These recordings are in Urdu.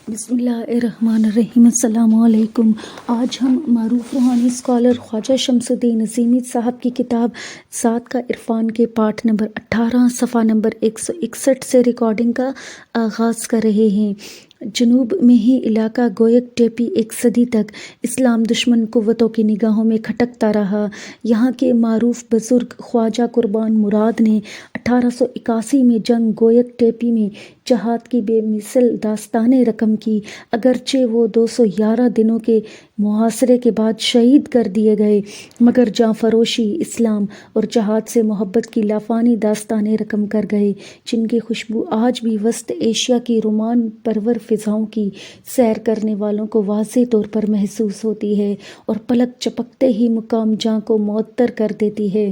بسم اللہ الرحمن الرحیم۔ السلام علیکم۔ آج ہم معروف روحانی اسکالر خواجہ شمس الدین عظیمی صاحب کی کتاب ذات کا عرفان کے پارٹ نمبر 18 صفحہ نمبر 161 سے ریکارڈنگ کا آغاز کر رہے ہیں۔ جنوب میں ہی علاقہ گویک ٹیپی ایک صدی تک اسلام دشمن قوتوں کی نگاہوں میں کھٹکتا رہا۔ یہاں کے معروف بزرگ خواجہ قربان مراد نے 1881 میں جنگ گویک ٹیپی میں جہاد کی بے مثل داستانیں رقم کی۔ اگرچہ وہ 211 دنوں کے محاصرے کے بعد شہید کر دیے گئے، مگر جاں فروشی، اسلام اور جہاد سے محبت کی لافانی داستانیں رقم کر گئے، جن کی خوشبو آج بھی وسط ایشیا کی رومان پرور فضاؤں کی سیر کرنے والوں کو واضح طور پر محسوس ہوتی ہے اور پلک چپکتے ہی مقام جاں کو معطر کر دیتی ہے۔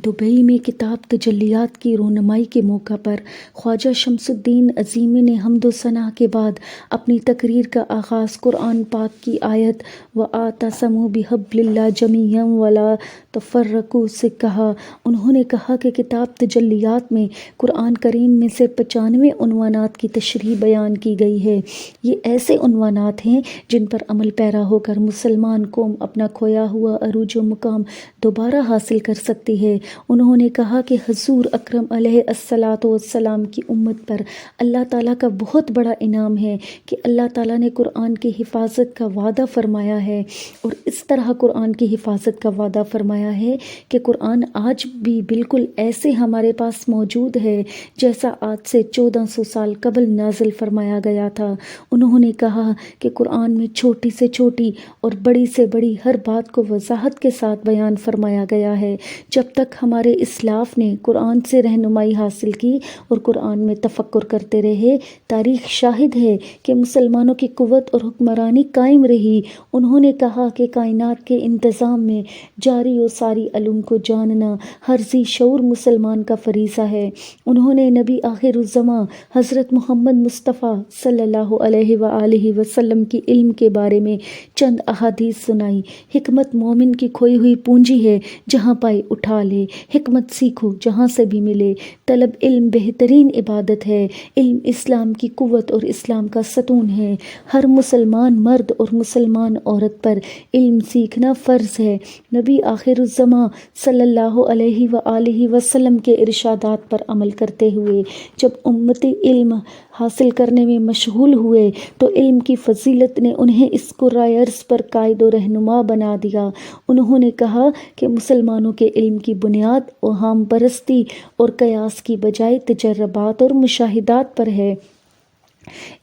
دبئی میں کتاب تجلیات کی رونمائی کے موقع پر خواجہ شمس الدین عظیمی نے حمد و ثنا کے بعد اپنی تقریر کا آغاز قرآن پاک کی آیت وَاعْتَصِمُوا بِحَبْلِ اللَّهِ جَمِيعًا وَلَا تَفَرَّقُوا سے کہا۔ انہوں نے کہا کہ کتاب تجلیات میں قرآن کریم میں سے 95 عنوانات کی تشریح بیان کی گئی ہے۔ یہ ایسے عنوانات ہیں جن پر عمل پیرا ہو کر مسلمان قوم اپنا کھویا ہوا عروج و مقام دوبارہ حاصل کر سکتی ہے۔ انہوں نے کہا کہ حضور اکرم علیہ الصلاۃ والسلام کی امت پر اللہ تعالیٰ کا بہت بڑا انعام ہے کہ اللہ تعالیٰ نے قرآن کی حفاظت کا وعدہ فرمایا ہے، اور اس طرح قرآن کی حفاظت کا وعدہ فرمایا ہے کہ قرآن آج بھی بالکل ایسے ہمارے پاس موجود ہے جیسا آج سے 1400 سال قبل نازل فرمایا گیا تھا۔ انہوں نے کہا کہ قرآن میں چھوٹی سے چھوٹی اور بڑی سے بڑی ہر بات کو وضاحت کے ساتھ بیان فرمایا گیا ہے۔ جب تک ہمارے اسلاف نے قرآن سے رہنمائی حاصل کی اور قرآن میں تفکر کرتے رہے، تاریخ شاہد ہے کہ مسلمانوں کی قوت اور حکمرانی قائم رہی۔ انہوں نے کہا کہ کائنات کے انتظام میں جاری و ساری علوم کو جاننا ہر ذی شعور مسلمان کا فریضہ ہے۔ انہوں نے نبی آخر الزماں حضرت محمد مصطفیٰ صلی اللہ علیہ وآلہ وسلم کی علم کے بارے میں چند احادیث سنائی۔ حکمت مومن کی کھوئی ہوئی پونجی ہے، جہاں پائے اٹھا لے۔ حکمت سیکھو جہاں سے بھی ملے۔ طلب علم بہترین عبادت ہے۔ علم اسلام کی قوت اور اسلام کا ستون ہے۔ ہر مسلمان مرد اور مسلمان عورت پر علم سیکھنا فرض ہے۔ نبی آخر الزماں صلی اللہ علیہ وآلہ وسلم کے ارشادات پر عمل کرتے ہوئے جب امتی علم حاصل کرنے میں مشغول ہوئے تو علم کی فضیلت نے انہیں اس کرۂ ارض پر قائد و رہنما بنا دیا۔ انہوں نے کہا کہ مسلمانوں کے علم کی بنیاد اوہام پرستی اور قیاس کی بجائے تجربات اور مشاہدات پر ہے۔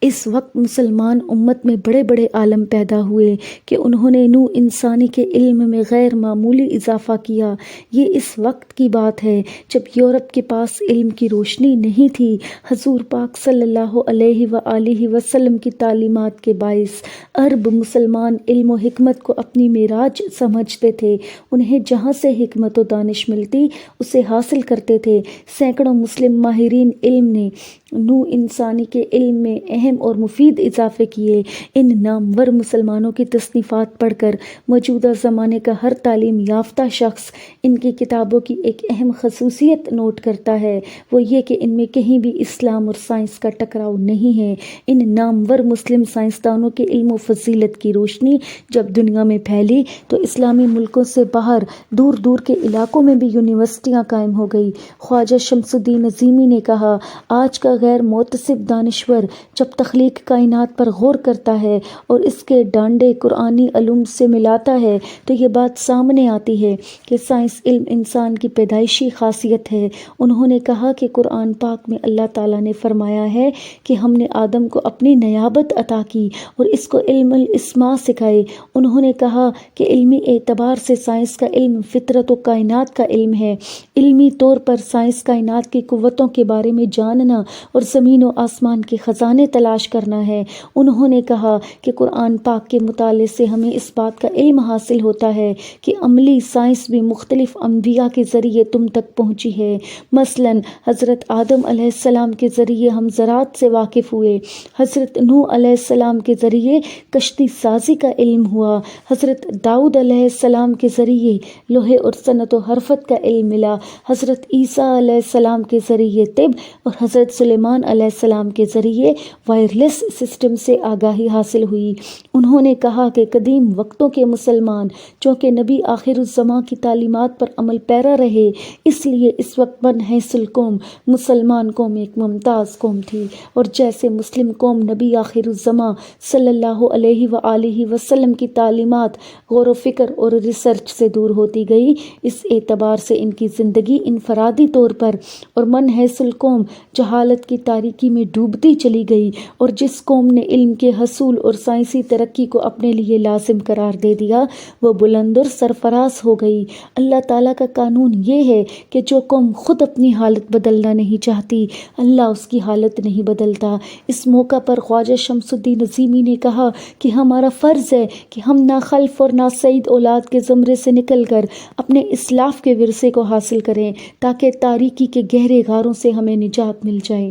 اس وقت مسلمان امت میں بڑے بڑے عالم پیدا ہوئے کہ انہوں نے نوع انسانی کے علم میں غیر معمولی اضافہ کیا۔ یہ اس وقت کی بات ہے جب یورپ کے پاس علم کی روشنی نہیں تھی۔ حضور پاک صلی اللہ علیہ وآلہ وسلم کی تعلیمات کے باعث عرب مسلمان علم و حکمت کو اپنی معراج سمجھتے تھے۔ انہیں جہاں سے حکمت و دانش ملتی اسے حاصل کرتے تھے۔ سینکڑوں مسلم ماہرین علم نے نوع انسانی کے علم میں اہم اور مفید اضافے کیے۔ ان نامور مسلمانوں کی تصنیفات پڑھ کر موجودہ زمانے کا ہر تعلیم یافتہ شخص ان کی کتابوں کی ایک اہم خصوصیت نوٹ کرتا ہے، وہ یہ کہ ان میں کہیں بھی اسلام اور سائنس کا ٹکراؤ نہیں ہے۔ ان نامور مسلم سائنسدانوں کے علم و فضیلت کی روشنی جب دنیا میں پھیلی تو اسلامی ملکوں سے باہر دور دور کے علاقوں میں بھی یونیورسٹیاں قائم ہو گئی۔ خواجہ شمس الدین عظیمی نے کہا، آج کا غیر متصب دانشور جب تخلیق کائنات پر غور کرتا ہے اور اس کے ڈانڈے قرآنی علوم سے ملاتا ہے تو یہ بات سامنے آتی ہے کہ سائنس علم انسان کی پیدائشی خاصیت ہے۔ انہوں نے کہا کہ قرآن پاک میں اللہ تعالیٰ نے فرمایا ہے کہ ہم نے آدم کو اپنی نیابت عطا کی اور اس کو علم الاسماء سکھائے۔ انہوں نے کہا کہ علمی اعتبار سے سائنس کا علم فطرت و کائنات کا علم ہے۔ علمی طور پر سائنس کائنات کی قوتوں کے بارے میں جاننا اور زمین و آسمان کے خزانے تلاش کرنا ہے۔ انہوں نے کہا کہ قرآن پاک کے مطالعے سے ہمیں اس بات کا علم حاصل ہوتا ہے کہ عملی سائنس بھی مختلف انبیاء کے ذریعے تم تک پہنچی ہے۔ مثلاً حضرت آدم علیہ السلام کے ذریعے ہم زراعت سے واقف ہوئے، حضرت نوح علیہ السلام کے ذریعے کشتی سازی کا علم ہوا، حضرت داؤد علیہ السلام کے ذریعے لوہے اور صنعت و حرفت کا علم ملا، حضرت عیسیٰ علیہ السلام کے ذریعے طب اور حضرت سلیمان علیہ السلام کے ذریعے وائرلیس سسٹم سے آگاہی حاصل ہوئی۔ انہوں نے کہا کہ قدیم وقتوں کے مسلمان چونکہ نبی آخر الزماں کی تعلیمات پر عمل پیرا رہے، اس لیے اس وقت من حیث القوم مسلمان قوم ایک ممتاز قوم تھی، اور جیسے مسلم قوم نبی آخر الزماں صلی اللہ علیہ وآلہ وسلم کی تعلیمات غور و فکر اور ریسرچ سے دور ہوتی گئی، اس اعتبار سے ان کی زندگی انفرادی طور پر اور من حیث القوم جہالت کی تاریکی میں ڈوبتی چلی گئی، اور جس قوم نے علم کے حصول اور سائنسی ترقی کو اپنے لیے لازم قرار دے دیا وہ بلند اور سرفراز ہو گئی۔ اللہ تعالیٰ کا قانون یہ ہے کہ جو قوم خود اپنی حالت بدلنا نہیں چاہتی، اللہ اس کی حالت نہیں بدلتا۔ اس موقع پر خواجہ شمس الدین عظیمی نے کہا کہ ہمارا فرض ہے کہ ہم نہ خلف اور نہ سعید اولاد کے زمرے سے نکل کر اپنے اسلاف کے ورثے کو حاصل کریں تاکہ تاریکی کے گہرے غاروں سے ہمیں نجات مل جائے۔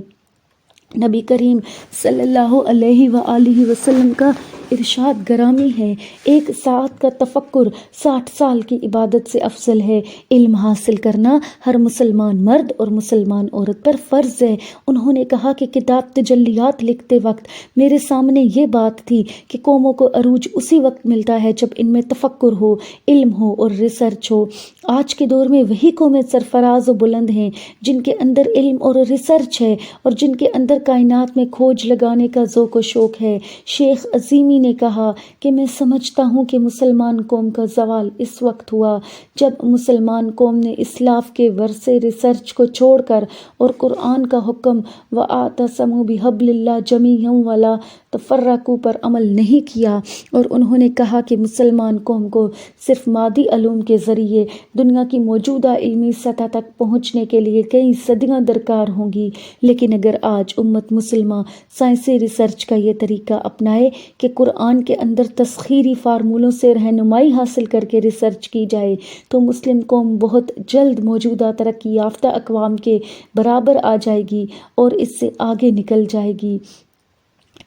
نبی کریم صلی اللہ علیہ وآلہ وسلم کا ارشاد گرامی ہے، ایک ساعت کا تفکر 60 سال کی عبادت سے افضل ہے۔ علم حاصل کرنا ہر مسلمان مرد اور مسلمان عورت پر فرض ہے۔ انہوں نے کہا کہ کتاب تجلیات لکھتے وقت میرے سامنے یہ بات تھی کہ قوموں کو عروج اسی وقت ملتا ہے جب ان میں تفکر ہو، علم ہو اور ریسرچ ہو۔ آج کے دور میں وہی قومیں سرفراز و بلند ہیں جن کے اندر علم اور ریسرچ ہے اور جن کے اندر کائنات میں کھوج لگانے کا ذوق و شوق ہے۔ شیخ عظیمی نے کہا کہ میں سمجھتا ہوں کہ مسلمان قوم کا زوال اس وقت ہوا جب مسلمان قوم نے اسلاف کے ورثے ریسرچ کو چھوڑ کر اور قرآن کا حکم وَاعْتَصِمُوا بِحَبْلِ اللَّهِ جَمِيعًا وَلَا تَفَرَّقُوا پر عمل نہیں کیا، اور انہوں نے کہا کہ مسلمان قوم کو صرف مادی علوم کے ذریعے دنیا کی موجودہ علمی سطح تک پہنچنے کے لیے کئی صدیاں درکار ہوں گی، لیکن اگر آج امت مسلمہ سائنسی ریسرچ کا یہ طریقہ اپنائے کہ قرآن کے اندر تسخیری فارمولوں سے رہنمائی حاصل کر کے ریسرچ کی جائے تو مسلم قوم بہت جلد موجودہ ترقی یافتہ اقوام کے برابر آ جائے گی اور اس سے آگے نکل جائے گی۔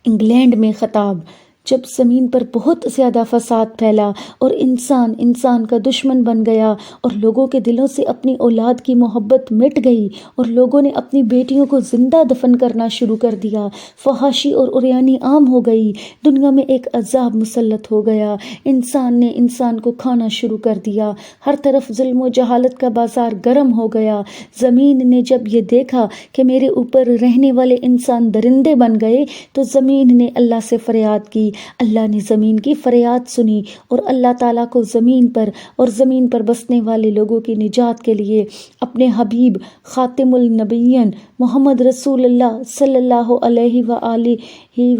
انگلینڈ میں خطاب جب زمین پر بہت زیادہ فساد پھیلا اور انسان کا دشمن بن گیا اور لوگوں کے دلوں سے اپنی اولاد کی محبت مٹ گئی اور لوگوں نے اپنی بیٹیوں کو زندہ دفن کرنا شروع کر دیا، فحاشی اور عریانی عام ہو گئی، دنیا میں ایک عذاب مسلط ہو گیا، انسان نے انسان کو کھانا شروع کر دیا، ہر طرف ظلم و جہالت کا بازار گرم ہو گیا۔ زمین نے جب یہ دیکھا کہ میرے اوپر رہنے والے انسان درندے بن گئے تو زمین نے اللہ سے فریاد کی، اللہ نے زمین کی فریاد سنی اور اللہ تعالیٰ کو زمین پر بسنے والے لوگوں کی نجات کے لیے اپنے حبیب خاتم النبیین محمد رسول اللہ صلی اللہ علیہ وآلہ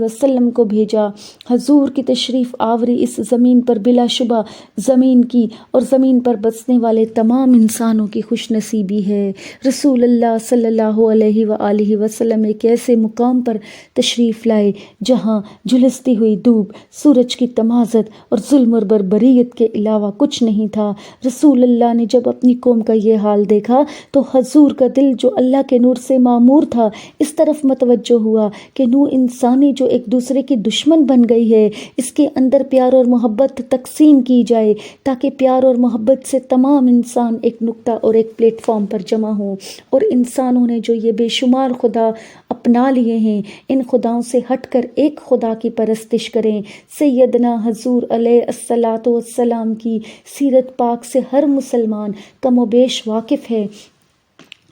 وسلم کو بھیجا۔ حضور کی تشریف آوری اس زمین پر بلا شبہ زمین کی اور زمین پر بسنے والے تمام انسانوں کی خوش نصیبی ہے۔ رسول اللہ صلی اللہ علیہ وآلہ وسلم ایک ایسے مقام پر تشریف لائے جہاں جھلستی ہوئی دھوپ، سورج کی تمازت اور ظلم اور بربریت کے علاوہ کچھ نہیں تھا۔ رسول اللہ نے جب اپنی قوم کا یہ حال دیکھا تو حضور کا دل جو اللہ کے نور سے معمور تھا اس طرف متوجہ ہوا کہ نوع انسانی جو ایک دوسرے کی دشمن بن گئی ہے، اس کے اندر پیار اور محبت تقسیم کی جائے تاکہ پیار اور محبت سے تمام انسان ایک نقطہ اور ایک پلیٹ فارم پر جمع ہوں، اور انسانوں نے جو یہ بے شمار خدا اپنا لیے ہیں ان خداؤں سے ہٹ کر ایک خدا کی پرستش کریں۔ سیدنا حضور علیہ الصلاۃ والسلام کی سیرت پاک سے ہر مسلمان کم و بیش واقف ہے۔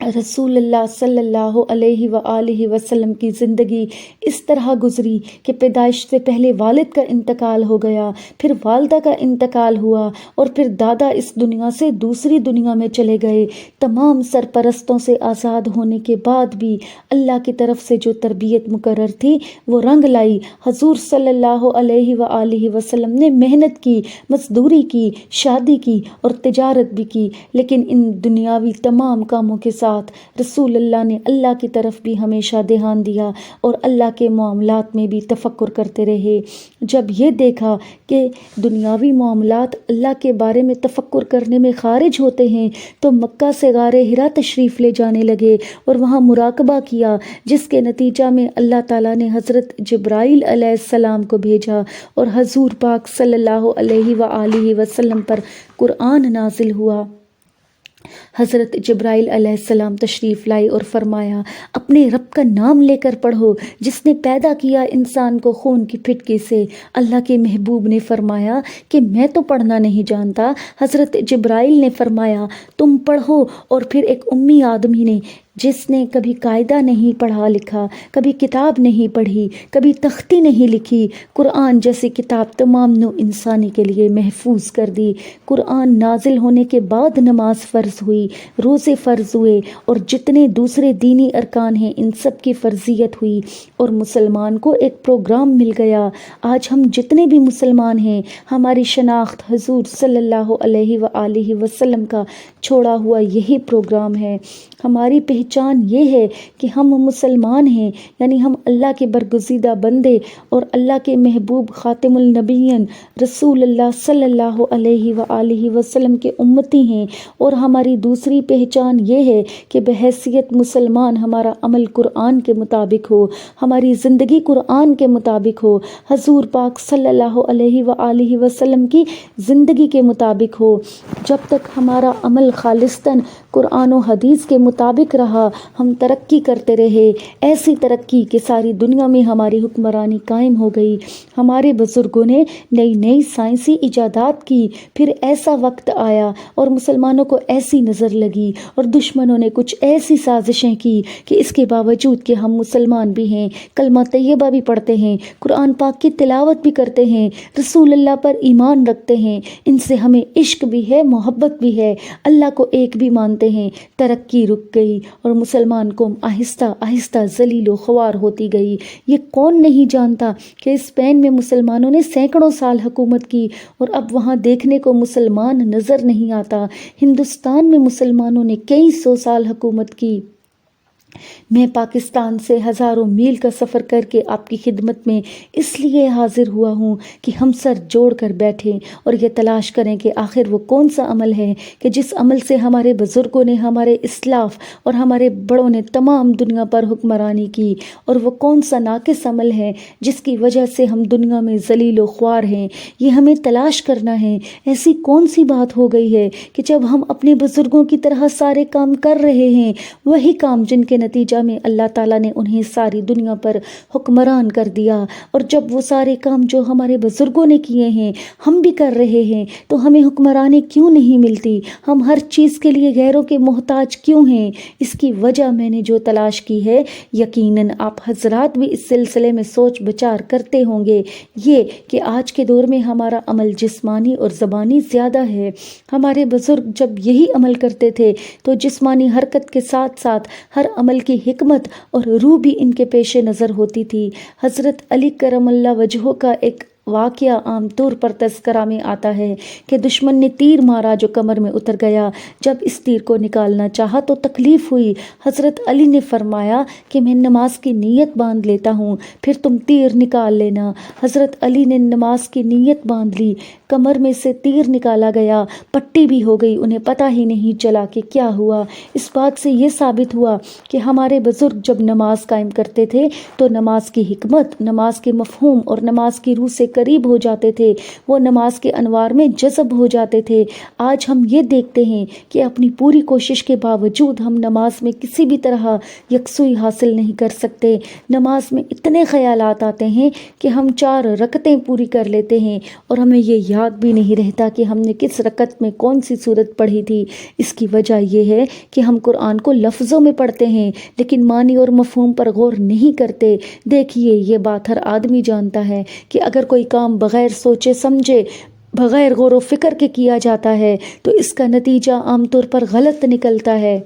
رسول اللہ صلی اللہ علیہ وآلہ وسلم کی زندگی اس طرح گزری کہ پیدائش سے پہلے والد کا انتقال ہو گیا، پھر والدہ کا انتقال ہوا اور پھر دادا اس دنیا سے دوسری دنیا میں چلے گئے۔ تمام سرپرستوں سے آزاد ہونے کے بعد بھی اللہ کی طرف سے جو تربیت مقرر تھی وہ رنگ لائی۔ حضور صلی اللہ علیہ وآلہ وسلم نے محنت کی، مزدوری کی، شادی کی اور تجارت بھی کی، لیکن ان دنیاوی تمام کاموں کے ساتھ رسول اللہ نے اللہ کی طرف بھی ہمیشہ دھیان دیا اور اللہ کے معاملات میں بھی تفکر کرتے رہے۔ جب یہ دیکھا کہ دنیاوی معاملات اللہ کے بارے میں تفکر کرنے میں خارج ہوتے ہیں تو مکہ سے غار حرا تشریف لے جانے لگے اور وہاں مراقبہ کیا، جس کے نتیجہ میں اللہ تعالیٰ نے حضرت جبرائیل علیہ السلام کو بھیجا اور حضور پاک صلی اللہ علیہ وآلہ وسلم پر قرآن نازل ہوا۔ حضرت جبرائیل علیہ السلام تشریف لائے اور فرمایا، اپنے رب کا نام لے کر پڑھو جس نے پیدا کیا انسان کو خون کی پھٹکی سے۔ اللہ کے محبوب نے فرمایا کہ میں تو پڑھنا نہیں جانتا۔ حضرت جبرائیل نے فرمایا تم پڑھو، اور پھر ایک امی آدمی نے، جس نے کبھی قاعدہ نہیں پڑھا لکھا، کبھی کتاب نہیں پڑھی، کبھی تختی نہیں لکھی، قرآن جیسی کتاب تمام نوع انسانی کے لیے محفوظ کر دی۔ قرآن نازل ہونے کے بعد نماز فرض ہوئی، روزے فرض ہوئے، اور جتنے دوسرے دینی ارکان ہیں ان سب کی فرضیت ہوئی، اور مسلمان کو ایک پروگرام مل گیا۔ آج ہم جتنے بھی مسلمان ہیں، ہماری شناخت حضور صلی اللہ علیہ وآلہ وسلم کا چھوڑا ہوا یہی پروگرام ہے۔ ہماری پہچان یہ ہے کہ ہم مسلمان ہیں، یعنی ہم اللہ کے برگزیدہ بندے اور اللہ کے محبوب خاتم النبیین رسول اللہ صلی اللہ علیہ وآلہ وسلم کے امتی ہیں، اور ہماری دوسری پہچان یہ ہے کہ بحیثیت مسلمان ہمارا عمل قرآن کے مطابق ہو، ہماری زندگی قرآن کے مطابق ہو، حضور پاک صلی اللہ علیہ وآلہ وسلم کی زندگی کے مطابق ہو۔ جب تک ہمارا عمل خالصتاً قرآن و حدیث کے مطابق رہا، ہم ترقی کرتے رہے، ایسی ترقی کہ ساری دنیا میں ہماری حکمرانی قائم ہو گئی۔ ہمارے بزرگوں نے نئی نئی سائنسی ایجادات کی، پھر ایسا وقت آیا اور مسلمانوں کو ایسی نظر لگی اور دشمنوں نے کچھ ایسی سازشیں کی کہ اس کے باوجود کہ ہم مسلمان بھی ہیں، کلمہ طیبہ بھی پڑھتے ہیں، قرآن پاک کی تلاوت بھی کرتے ہیں، رسول اللہ پر ایمان رکھتے ہیں، ان سے ہمیں عشق بھی ہے، محبت بھی ہے، اللہ کو ایک بھی مانتے ہیں، ترقی رک گئی اور مسلمان قوم آہستہ آہستہ ذلیل و خوار ہوتی گئی۔ یہ کون نہیں جانتا کہ اسپین میں مسلمانوں نے سینکڑوں سال حکومت کی اور اب وہاں دیکھنے کو مسلمان نظر نہیں آتا۔ ہندوستان میں مسلمانوں نے کئی سو سال حکومت کی۔ میں پاکستان سے ہزاروں میل کا سفر کر کے آپ کی خدمت میں اس لیے حاضر ہوا ہوں کہ ہم سر جوڑ کر بیٹھیں اور یہ تلاش کریں کہ آخر وہ کون سا عمل ہے کہ جس عمل سے ہمارے بزرگوں نے، ہمارے اسلاف اور ہمارے بڑوں نے تمام دنیا پر حکمرانی کی، اور وہ کون سا ناقص عمل ہے جس کی وجہ سے ہم دنیا میں ذلیل و خوار ہیں۔ یہ ہمیں تلاش کرنا ہے۔ ایسی کون سی بات ہو گئی ہے کہ جب ہم اپنے بزرگوں کی طرح سارے کام کر رہے ہیں، وہی کام جن کے نتیجہ میں اللہ تعالیٰ نے انہیں ساری دنیا پر حکمران کر دیا، اور جب وہ سارے کام جو ہمارے بزرگوں نے کیے ہیں ہم بھی کر رہے ہیں تو ہمیں حکمرانی کیوں نہیں ملتی؟ ہم ہر چیز کے لیے غیروں کے محتاج کیوں ہیں؟ اس کی وجہ میں نے جو تلاش کی ہے، یقیناً آپ حضرات بھی اس سلسلے میں سوچ بچار کرتے ہوں گے، یہ کہ آج کے دور میں ہمارا عمل جسمانی اور زبانی زیادہ ہے۔ ہمارے بزرگ جب یہی عمل کرتے تھے تو جسمانی حرکت کے ساتھ ساتھ ہر عمل کی حکمت اور روح بھی ان کے پیش نظر ہوتی تھی۔ حضرت علی کرم اللہ وجہہ کا ایک واقعہ عام طور پر تذکرہ میں آتا ہے کہ دشمن نے تیر مارا جو کمر میں اتر گیا۔ جب اس تیر کو نکالنا چاہا تو تکلیف ہوئی۔ حضرت علی نے فرمایا کہ میں نماز کی نیت باندھ لیتا ہوں، پھر تم تیر نکال لینا۔ حضرت علی نے نماز کی نیت باندھ لی، کمر میں سے تیر نکالا گیا، پٹی بھی ہو گئی، انہیں پتہ ہی نہیں چلا کہ کیا ہوا۔ اس بات سے یہ ثابت ہوا کہ ہمارے بزرگ جب نماز قائم کرتے تھے تو نماز کی حکمت، نماز کے مفہوم اور نماز کی روح سے قریب ہو جاتے تھے، وہ نماز کے انوار میں جذب ہو جاتے تھے۔ آج ہم یہ دیکھتے ہیں کہ اپنی پوری کوشش کے باوجود ہم نماز میں کسی بھی طرح یکسوئی حاصل نہیں کر سکتے۔ نماز میں اتنے خیالات آتے ہیں کہ ہم 4 رکعتیں پوری کر لیتے ہیں اور ہمیں یہ یاد بھی نہیں رہتا کہ ہم نے کس رکعت میں کون سی سورت پڑھی تھی۔ اس کی وجہ یہ ہے کہ ہم قرآن کو لفظوں میں پڑھتے ہیں لیکن معنی اور مفہوم پر غور نہیں کرتے۔ دیکھیے، یہ بات ہر آدمی جانتا ہے کہ اگر کوئی کام بغیر سوچے سمجھے، بغیر غور و فکر کے کیا جاتا ہے تو اس کا نتیجہ عام طور پر غلط نکلتا ہے۔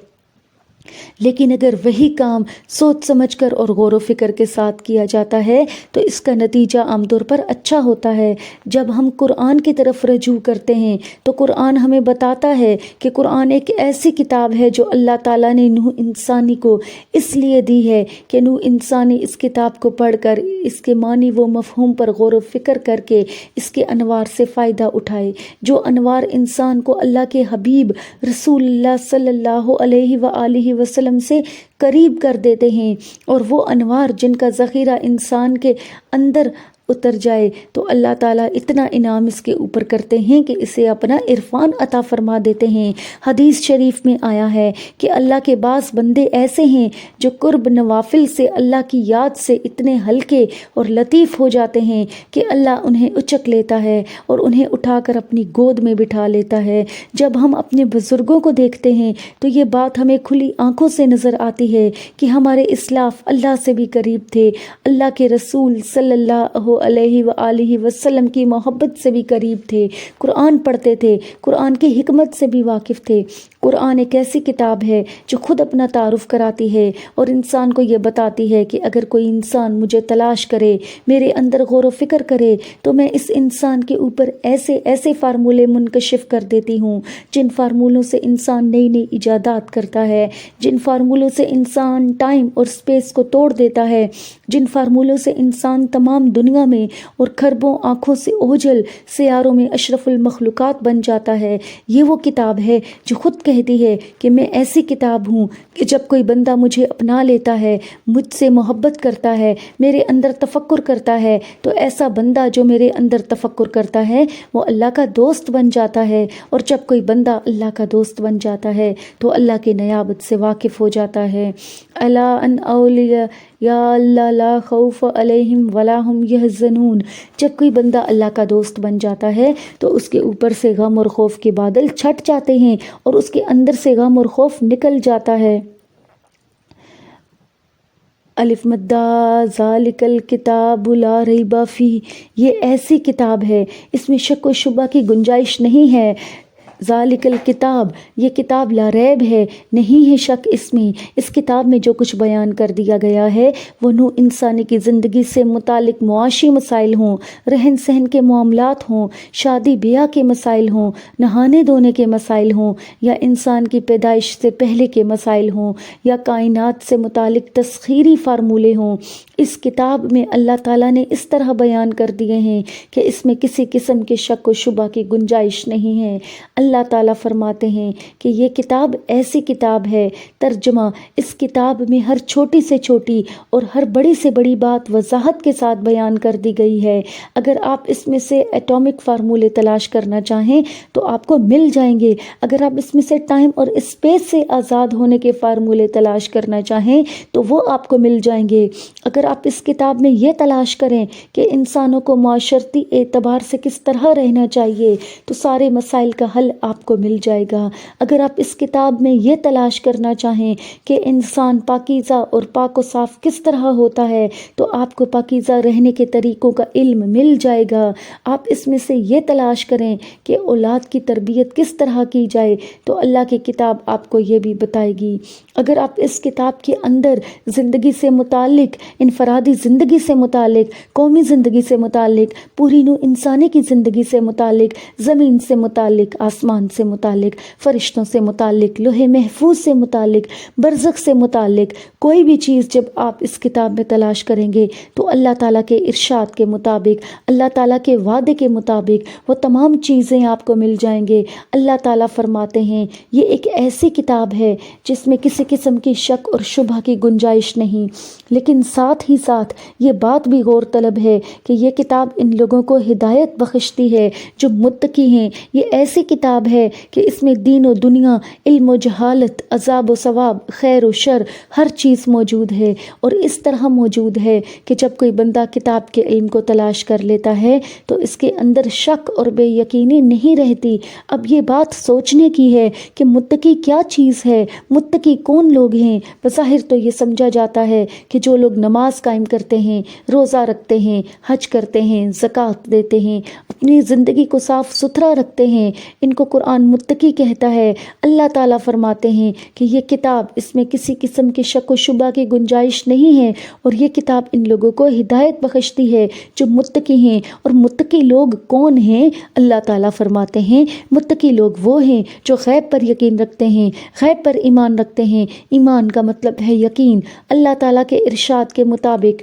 لیکن اگر وہی کام سوچ سمجھ کر اور غور و فکر کے ساتھ کیا جاتا ہے تو اس کا نتیجہ عام طور پر اچھا ہوتا ہے۔ جب ہم قرآن کی طرف رجوع کرتے ہیں تو قرآن ہمیں بتاتا ہے کہ قرآن ایک ایسی کتاب ہے جو اللہ تعالیٰ نے نوح انسانی کو اس لیے دی ہے کہ نوح انسانی اس کتاب کو پڑھ کر اس کے معنی و مفہوم پر غور و فکر کر کے اس کے انوار سے فائدہ اٹھائے، جو انوار انسان کو اللہ کے حبیب رسول اللہ صلی اللہ علیہ وآلہ وسلم سے قریب کر دیتے ہیں، اور وہ انوار جن کا ذخیرہ انسان کے اندر اتر جائے تو اللہ تعالیٰ اتنا انعام اس کے اوپر کرتے ہیں کہ اسے اپنا عرفان عطا فرما دیتے ہیں۔ حدیث شریف میں آیا ہے کہ اللہ کے بعض بندے ایسے ہیں جو قرب نوافل سے اللہ کی یاد سے اتنے ہلکے اور لطیف ہو جاتے ہیں کہ اللہ انہیں اچک لیتا ہے اور انہیں اٹھا کر اپنی گود میں بٹھا لیتا ہے۔ جب ہم اپنے بزرگوں کو دیکھتے ہیں تو یہ بات ہمیں کھلی آنکھوں سے نظر آتی ہے کہ ہمارے اسلاف اللہ سے بھی قریب تھے، اللہ کے رسول صلی اللہ علیہ وآلہ وسلم کی محبت سے بھی قریب تھے، قرآن پڑھتے تھے، قرآن کی حکمت سے بھی واقف تھے۔ قرآن ایک ایسی کتاب ہے جو خود اپنا تعارف کراتی ہے اور انسان کو یہ بتاتی ہے کہ اگر کوئی انسان مجھے تلاش کرے، میرے اندر غور و فکر کرے تو میں اس انسان کے اوپر ایسے ایسے فارمولے منکشف کر دیتی ہوں جن فارمولوں سے انسان نئی نئی ایجادات کرتا ہے، جن فارمولوں سے انسان ٹائم اور سپیس کو توڑ دیتا ہے، جن فارمولوں سے انسان تمام دنیا میں اور کھربوں آنکھوں سے اوجھل سیاروں میں اشرف المخلوقات بن جاتا ہے۔ یہ وہ کتاب ہے جو خود کہتی ہے کہ میں ایسی کتاب ہوں کہ جب کوئی بندہ مجھے اپنا لیتا ہے، مجھ سے محبت کرتا ہے، میرے اندر تفکر کرتا ہے، تو ایسا بندہ جو میرے اندر تفکر کرتا ہے وہ اللہ کا دوست بن جاتا ہے، اور جب کوئی بندہ اللہ کا دوست بن جاتا ہے تو اللہ کی نیابت سے واقف ہو جاتا ہے۔ الا ان اولیاء یا اللہ لا خوف علیہم ولا ہم یحزنون۔ جب کوئی بندہ اللہ کا دوست بن جاتا ہے تو اس کے اوپر سے غم اور خوف کے بادل چھٹ جاتے ہیں اور اس کے اندر سے غم اور خوف نکل جاتا ہے۔ الف مدہ ذالک الکتاب لا ریب فیہ، یہ ایسی کتاب ہے اس میں شک و شبہ کی گنجائش نہیں ہے۔ ذالک الکتاب، یہ کتاب لا ریب ہے، نہیں ہے شک اس میں۔ اس کتاب میں جو کچھ بیان کر دیا گیا ہے وہ نوع انسانی کی زندگی سے متعلق معاشی مسائل ہوں، رہن سہن کے معاملات ہوں، شادی بیاہ کے مسائل ہوں، نہانے دھونے کے مسائل ہوں، یا انسان کی پیدائش سے پہلے کے مسائل ہوں، یا کائنات سے متعلق تسخیری فارمولے ہوں، اس کتاب میں اللہ تعالیٰ نے اس طرح بیان کر دیے ہیں کہ اس میں کسی قسم کے شک و شبہ کی گنجائش نہیں ہے۔ اللہ تعالیٰ فرماتے ہیں کہ یہ کتاب ایسی کتاب ہے، ترجمہ، اس کتاب میں ہر چھوٹی سے چھوٹی اور ہر بڑی سے بڑی بات وضاحت کے ساتھ بیان کر دی گئی ہے۔ اگر آپ اس میں سے ایٹامک فارمولے تلاش کرنا چاہیں تو آپ کو مل جائیں گے، اگر آپ اس میں سے ٹائم اور اسپیس سے آزاد ہونے کے فارمولے تلاش کرنا چاہیں تو وہ آپ کو مل جائیں گے۔ اگر آپ اس کتاب میں یہ تلاش کریں کہ انسانوں کو معاشرتی اعتبار سے کس طرح رہنا چاہیے تو سارے مسائل کا حل آپ کو مل جائے گا۔ اگر آپ اس کتاب میں یہ تلاش کرنا چاہیں کہ انسان پاکیزہ اور پاک و صاف کس طرح ہوتا ہے تو آپ کو پاکیزہ رہنے کے طریقوں کا علم مل جائے گا۔ آپ اس میں سے یہ تلاش کریں کہ اولاد کی تربیت کس طرح کی جائے تو اللہ کی کتاب آپ کو یہ بھی بتائے گی۔ اگر آپ اس کتاب کے اندر زندگی سے متعلق، انفرادی زندگی سے متعلق، قومی زندگی سے متعلق، پوری نوع انسانی کی زندگی سے متعلق، زمین سے متعلق، آسمان سے متعلق، فرشتوں سے متعلق، لوح محفوظ سے متعلق، برزخ سے متعلق کوئی بھی چیز جب آپ اس کتاب میں تلاش کریں گے تو اللہ تعالیٰ کے ارشاد کے مطابق، اللہ تعالیٰ کے وعدے کے مطابق وہ تمام چیزیں آپ کو مل جائیں گے۔ اللہ تعالیٰ فرماتے ہیں یہ ایک ایسی کتاب ہے جس میں کسی قسم کی شک اور شبہ کی گنجائش نہیں، لیکن ساتھ ہی ساتھ یہ بات بھی غور طلب ہے کہ یہ کتاب ان لوگوں کو ہدایت بخشتی ہے جو متقی ہیں۔ یہ ایسی کتاب ہے کہ اس میں دین و دنیا، علم و جہالت، عذاب و ثواب، خیر و شر، ہر چیز موجود ہے، اور اس طرح موجود ہے کہ جب کوئی بندہ کتاب کے علم کو تلاش کر لیتا ہے تو اس کے اندر شک اور بے یقینی نہیں رہتی۔ اب یہ بات سوچنے کی ہے کہ متقی کیا چیز ہے، متقی کون لوگ ہیں؟ بظاہر تو یہ سمجھا جاتا ہے کہ جو لوگ نماز قائم کرتے ہیں، روزہ رکھتے ہیں، حج کرتے ہیں، زکوٰۃ دیتے ہیں، اپنی زندگی کو صاف ستھرا رکھتے ہیں، ان کو قرآن متقی کہتا ہے۔ اللہ تعالیٰ فرماتے ہیں کہ یہ کتاب، اس میں کسی قسم کے شک و شبہ کی گنجائش نہیں ہے، اور یہ کتاب ان لوگوں کو ہدایت بخشتی ہے جو متقی ہیں۔ اور متقی لوگ کون ہیں؟ اللہ تعالیٰ فرماتے ہیں متقی لوگ وہ ہیں جو غیب پر یقین رکھتے ہیں، غیب پر ایمان رکھتے ہیں۔ ایمان کا مطلب ہے یقین۔ اللہ تعالیٰ کے ارشاد کے مطابق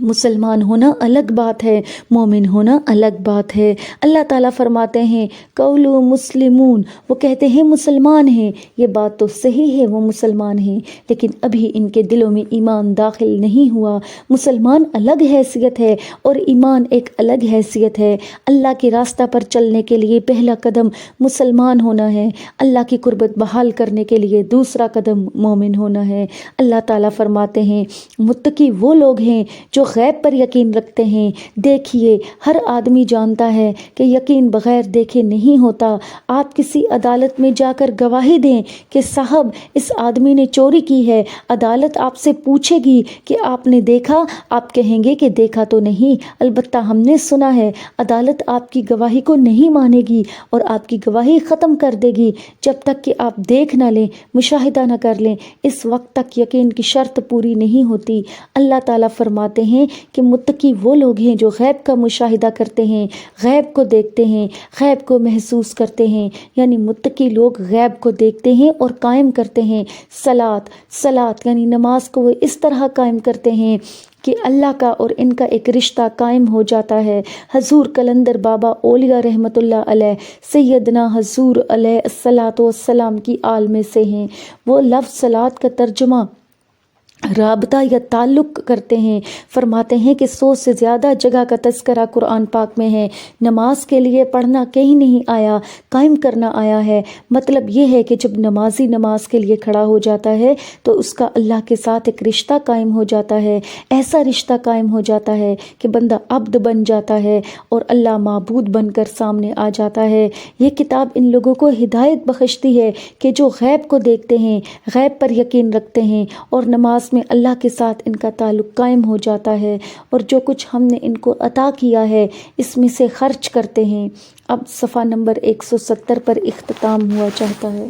مسلمان ہونا الگ بات ہے، مومن ہونا الگ بات ہے۔ اللہ تعالیٰ فرماتے ہیں قولوا مسلمون، وہ کہتے ہیں مسلمان ہیں۔ یہ بات تو صحیح ہے، وہ مسلمان ہیں، لیکن ابھی ان کے دلوں میں ایمان داخل نہیں ہوا۔ مسلمان الگ حیثیت ہے اور ایمان ایک الگ حیثیت ہے۔ اللہ کے راستہ پر چلنے کے لیے پہلا قدم مسلمان ہونا ہے، اللہ کی قربت بحال کرنے کے لیے دوسرا قدم مومن ہونا ہے۔ اللہ تعالیٰ فرماتے ہیں متقی وہ لوگ ہیں جو غیب پر یقین رکھتے ہیں۔ دیکھیے، ہر آدمی جانتا ہے کہ یقین بغیر دیکھے نہیں ہوتا۔ آپ کسی عدالت میں جا کر گواہی دیں کہ صاحب اس آدمی نے چوری کی ہے، عدالت آپ سے پوچھے گی کہ آپ نے دیکھا؟ آپ کہیں گے کہ دیکھا تو نہیں، البتہ ہم نے سنا ہے۔ عدالت آپ کی گواہی کو نہیں مانے گی اور آپ کی گواہی ختم کر دے گی جب تک کہ آپ دیکھ نہ لیں، مشاہدہ نہ کر لیں۔ اس وقت تک یقین کی شرط پوری نہیں ہوتی۔ اللہ تعالیٰ فرماتے ہیں کہ متقی وہ لوگ ہیں جو غیب کا مشاہدہ کرتے ہیں، غیب کو دیکھتے ہیں، غیب کو محسوس کرتے ہیں۔ یعنی متقی لوگ غیب کو دیکھتے ہیں اور قائم کرتے ہیں۔ صلاۃ یعنی نماز کو وہ اس طرح قائم کرتے ہیں کہ اللہ کا اور ان کا ایک رشتہ قائم ہو جاتا ہے۔ حضور کلندر بابا اولیاء رحمۃ اللہ علیہ، سیدنا حضور علیہ الصلاۃ والسلام کی آل میں سے ہیں۔ وہ لفظ صلاۃ کا ترجمہ رابطہ یا تعلق کرتے ہیں۔ فرماتے ہیں کہ 100 سے زیادہ جگہ کا تذکرہ قرآن پاک میں ہے۔ نماز کے لیے پڑھنا کہیں نہیں آیا، قائم کرنا آیا ہے۔ مطلب یہ ہے کہ جب نمازی نماز کے لیے کھڑا ہو جاتا ہے تو اس کا اللہ کے ساتھ ایک رشتہ قائم ہو جاتا ہے۔ ایسا رشتہ قائم ہو جاتا ہے کہ بندہ عبد بن جاتا ہے اور اللہ معبود بن کر سامنے آ جاتا ہے۔ یہ کتاب ان لوگوں کو ہدایت بخشتی ہے کہ جو غیب کو دیکھتے ہیں، غیب پر یقین رکھتے ہیں اور نماز میں اللہ کے ساتھ ان کا تعلق قائم ہو جاتا ہے، اور جو کچھ ہم نے ان کو عطا کیا ہے اس میں سے خرچ کرتے ہیں۔ اب صفحہ نمبر 170 پر اختتام ہوا چاہتا ہے۔